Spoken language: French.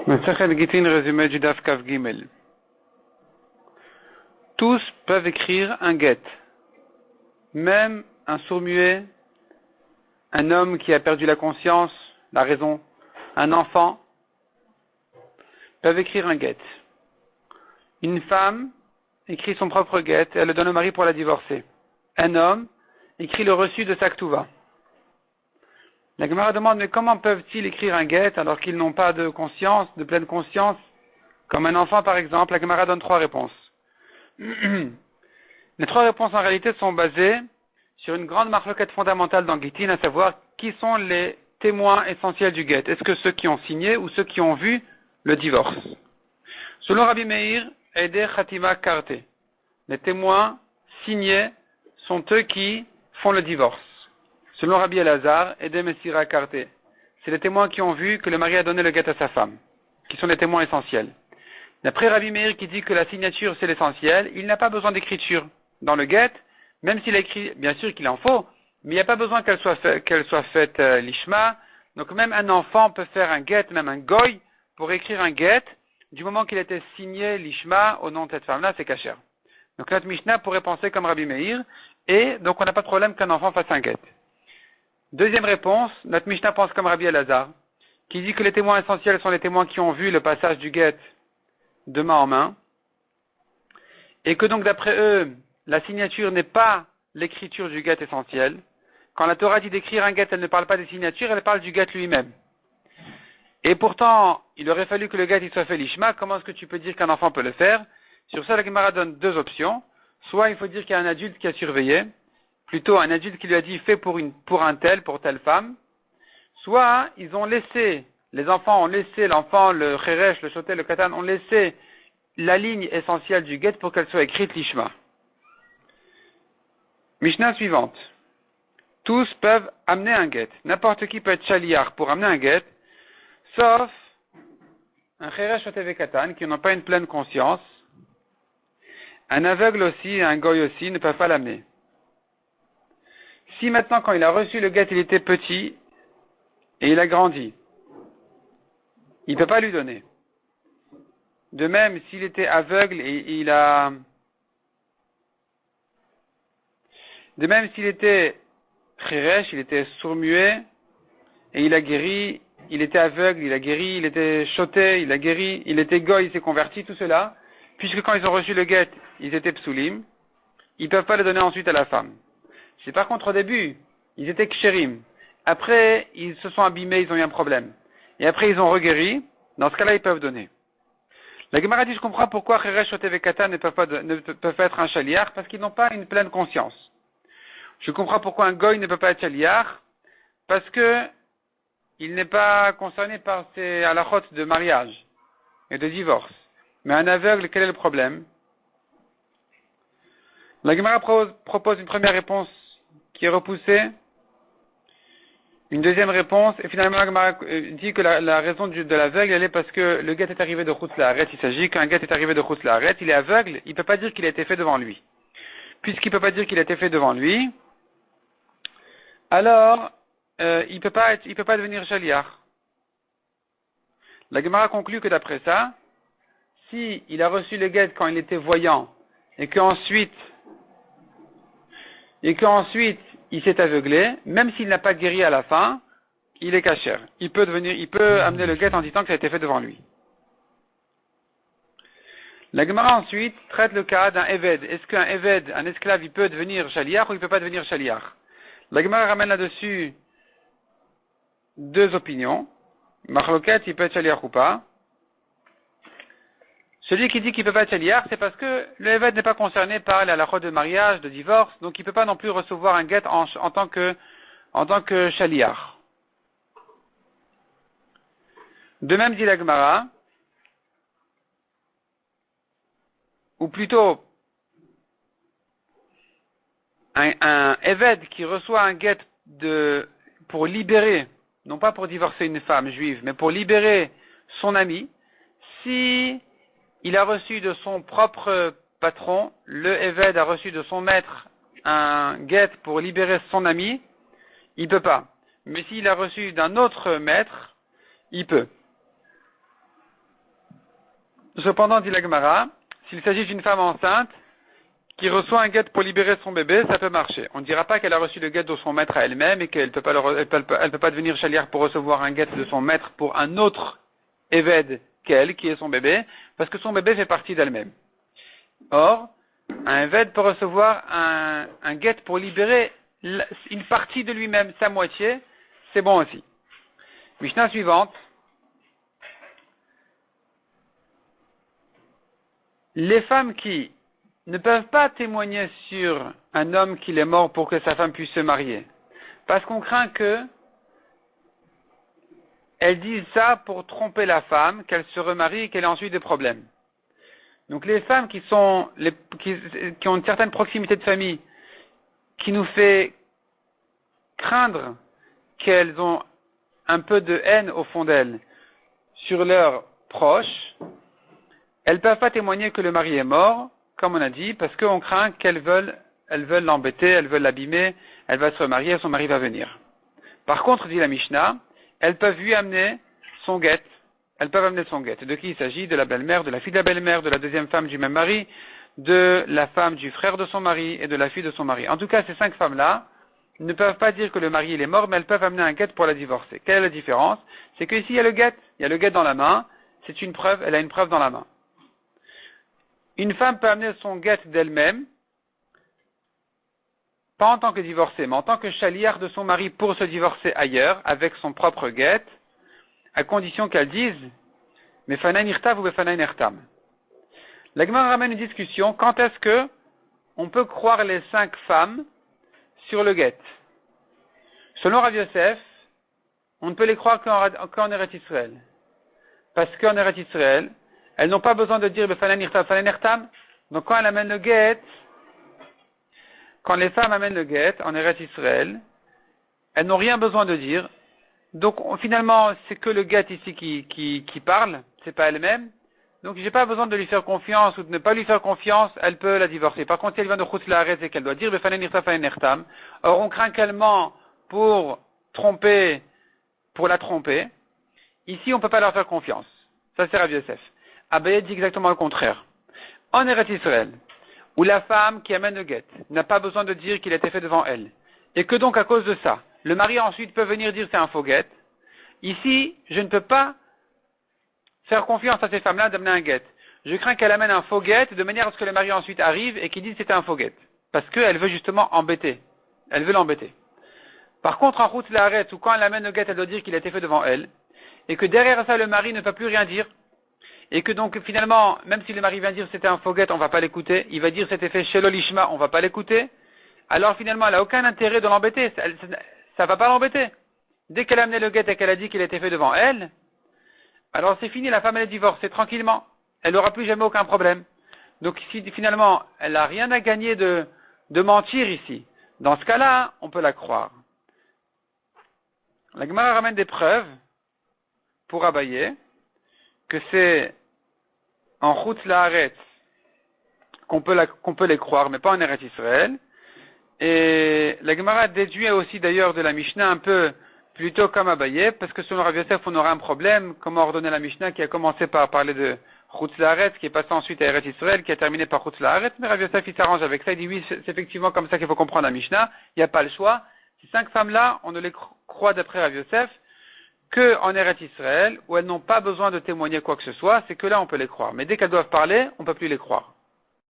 Masechet Gittin, résumé du Daf Kav Gimel. Tous peuvent écrire un get. Même un sourd-muet, un homme qui a perdu la conscience, la raison, un enfant, peuvent écrire un get. Une femme écrit son propre get et elle le donne au mari pour la divorcer. Un homme écrit le reçu de sa ktuva. La Gemara demande, mais comment peuvent-ils écrire un get alors qu'ils n'ont pas de conscience, de pleine conscience, comme un enfant par exemple? La Gemara donne trois réponses. Les trois réponses en réalité sont basées sur une grande marloquette fondamentale dans Gittin, à savoir qui sont les témoins essentiels du get. Est-ce que ceux qui ont signé ou ceux qui ont vu le divorce? Selon Rabbi Meir, Ede Khatima Karte, les témoins signés sont eux qui font le divorce. Selon Rabbi Elazar, Ede Mesira Karte, c'est les témoins qui ont vu que le mari a donné le get à sa femme, qui sont les témoins essentiels. D'après Rabbi Meir qui dit que la signature c'est l'essentiel, il n'a pas besoin d'écriture dans le get, même s'il a écrit, bien sûr qu'il en faut, mais il n'y a pas besoin qu'elle soit faite l'ishma. Donc même un enfant peut faire un get, même un goy, pour écrire un get, du moment qu'il a été signé l'ishma au nom de cette femme-là, c'est kasher. Donc notre Mishnah pourrait penser comme Rabbi Meir, et donc on n'a pas de problème qu'un enfant fasse un get. Deuxième réponse, notre Mishnah pense comme Rabbi Elazar, qui dit que les témoins essentiels sont les témoins qui ont vu le passage du get de main en main, et que donc d'après eux, la signature n'est pas l'écriture du get essentiel. Quand la Torah dit d'écrire un get, elle ne parle pas des signatures, elle parle du get lui-même. Et pourtant, il aurait fallu que le get il soit fait l'ishma. Comment est-ce que tu peux dire qu'un enfant peut le faire? Sur ça, la Gemara donne deux options. Soit il faut dire qu'il y a un adulte qui a surveillé, plutôt un adulte qui lui a dit fait pour telle femme. Soit ils ont laissé, les enfants ont laissé, l'enfant, le cheresh, le shotel, le katan, ont laissé la ligne essentielle du get pour qu'elle soit écrite l'ishma. Mishnah suivante. Tous peuvent amener un get. N'importe qui peut être shaliach pour amener un get, sauf un cheresh shotel katan qui n'ont pas une pleine conscience. Un aveugle aussi, un goy aussi ne peuvent pas l'amener. Si maintenant, quand il a reçu le get, il était petit et il a grandi, il ne peut pas lui donner. De même, s'il était aveugle et de même, s'il était cheresh, il était sourd-muet et il a guéri, il était aveugle, il a guéri, il était shoté, il a guéri, il était goy, il s'est converti, tout cela, puisque quand ils ont reçu le get, ils étaient psulim, ils ne peuvent pas le donner ensuite à la femme. C'est par contre au début, ils étaient ksherim. Après, ils se sont abîmés, ils ont eu un problème. Et après, ils ont reguéri. Dans ce cas-là, ils peuvent donner. La Gemara dit, je comprends pourquoi cheresh shoté vekatan ne peuvent pas être un shaliach, parce qu'ils n'ont pas une pleine conscience. Je comprends pourquoi un goy ne peut pas être shaliach, parce que il n'est pas concerné par ces halachot de mariage et de divorce. Mais un aveugle, quel est le problème? La Gemara propose une première réponse qui est repoussée, une deuxième réponse, et finalement la Gemara dit que la raison de l'aveugle, elle est parce que le get est arrivé de Chutz La'aretz. Il s'agit qu'un get est arrivé de Chutz La'aretz, il est aveugle, il ne peut pas dire qu'il a été fait devant lui. Puisqu'il ne peut pas dire qu'il a été fait devant lui, alors il ne peut pas devenir shaliach. La Gemara conclut que d'après ça, si il a reçu le get quand il était voyant, et qu'ensuite il s'est aveuglé, même s'il n'a pas guéri à la fin, il est kasher. Il peut amener le get en disant que ça a été fait devant lui. La Gemara ensuite traite le cas d'un eved. Est-ce qu'un eved, un esclave, il peut devenir shaliach ou il peut pas devenir shaliach? La Gemara ramène là-dessus deux opinions. Machloket, il peut être shaliach ou pas. Celui qui dit qu'il ne peut pas être shaliach, c'est parce que le eved n'est pas concerné par la halachot de mariage, de divorce, donc il ne peut pas non plus recevoir un get en tant que shaliach. De même dit la Gemara, ou plutôt un eved qui reçoit un get pour libérer, non pas pour divorcer une femme juive, mais pour libérer son ami, si il a reçu de son propre patron, le Eved a reçu de son maître un get pour libérer son ami, il peut pas. Mais s'il a reçu d'un autre maître, il peut. Cependant, dit la Gemara, s'il s'agit d'une femme enceinte qui reçoit un guet pour libérer son bébé, ça peut marcher. On ne dira pas qu'elle a reçu le guet de son maître à elle-même et qu'elle peut pas elle peut pas devenir chalière pour recevoir un guet de son maître pour un autre évêque qu'elle, qui est son bébé, parce que son bébé fait partie d'elle-même. Or, un évêque peut recevoir un guet pour libérer une partie de lui-même, sa moitié, c'est bon aussi. Mishnah suivante. Les femmes qui ne peuvent pas témoigner sur un homme qui est mort pour que sa femme puisse se marier, parce qu'on craint que elles disent ça pour tromper la femme, qu'elle se remarie et qu'elle ait ensuite des problèmes. Donc les femmes qui ont une certaine proximité de famille, qui nous fait craindre qu'elles ont un peu de haine au fond d'elles sur leurs proches, elles ne peuvent pas témoigner que le mari est mort, comme on a dit, parce qu'on craint elles veulent l'embêter, elles veulent l'abîmer, elle va se remarier, son mari va venir. Par contre, dit la Mishnah, elles peuvent lui amener son guet. Elles peuvent amener son guet. De qui il s'agit? De la belle-mère, de la fille de la belle-mère, de la deuxième femme du même mari, de la femme du frère de son mari et de la fille de son mari. En tout cas, ces 5 femmes-là ne peuvent pas dire que le mari il est mort, mais elles peuvent amener un guet pour la divorcer. Quelle est la différence? C'est qu'ici, il y a le guet dans la main, c'est une preuve, elle a une preuve dans la main. Une femme peut amener son guet d'elle-même, pas en tant que divorcée, mais en tant que chalière de son mari pour se divorcer ailleurs, avec son propre guet, à condition qu'elle dise « Mefanain irtav ou Mefanain ertam ». La Gemara ramène une discussion, quand est-ce que on peut croire les 5 femmes sur le guet? Selon Rav Yosef, on ne peut les croire qu'en Eretz Israël. Parce qu'en Eretz Israël, elles n'ont pas besoin de dire Befanain irtav, Befanain ertam. Donc quand elles amènent le guet, quand les femmes amènent le guet en Eretz Israël, elles n'ont rien besoin de dire. Donc finalement, c'est que le guet ici qui parle, c'est pas elle-même. Donc j'ai pas besoin de lui faire confiance ou de ne pas lui faire confiance, elle peut la divorcer. Par contre, si elle vient de Chutz La'aretz et qu'elle doit dire Befanain irtav, Befanain ertam, or on craint qu'elle ment pour la tromper. Ici, on peut pas leur faire confiance. Ça c'est Rav Yosef. Abaye dit exactement le contraire. En Eretz Israël, où la femme qui amène le guet n'a pas besoin de dire qu'il a été fait devant elle, et que donc à cause de ça, le mari ensuite peut venir dire c'est un faux guet, ici, je ne peux pas faire confiance à ces femmes-là d'amener un guet. Je crains qu'elle amène un faux guet de manière à ce que le mari ensuite arrive et qu'il dise c'était un faux guet. Parce qu'elle veut justement embêter. Elle veut l'embêter. Par contre, en Chutz La'aretz, ou quand elle amène le guet, elle doit dire qu'il a été fait devant elle, et que derrière ça, le mari ne peut plus rien dire, et que donc finalement, même si le mari vient dire c'était un faux guet, on ne va pas l'écouter, il va dire c'était fait chez l'Olishma, on ne va pas l'écouter, alors finalement elle n'a aucun intérêt de l'embêter, ça ne va pas l'embêter. Dès qu'elle a amené le guet et qu'elle a dit qu'il a été fait devant elle, alors c'est fini, la femme elle est divorcée tranquillement, elle n'aura plus jamais aucun problème. Donc si finalement elle n'a rien à gagner de mentir ici, dans ce cas-là, on peut la croire. La Gemara ramène des preuves pour Abaye que c'est en Chutz La'aretz qu'on peut les croire, mais pas en Eretz Israël. Et la Gemara déduit aussi d'ailleurs de la Mishnah un peu plutôt comme Abaye, parce que selon Rav Yosef, on aura un problème. Comment ordonner la Mishnah qui a commencé par parler de Chutz La'aretz, qui est passé ensuite à Eretz Israël, qui a terminé par Chutz La'aretz, mais Rav Yosef il s'arrange avec ça, il dit oui, c'est effectivement comme ça qu'il faut comprendre la Mishnah, il n'y a pas le choix. Ces 5 femmes-là, on ne les croit d'après Rav Yosef que en Eretz Israël, où elles n'ont pas besoin de témoigner quoi que ce soit, c'est que là on peut les croire. Mais dès qu'elles doivent parler, on ne peut plus les croire.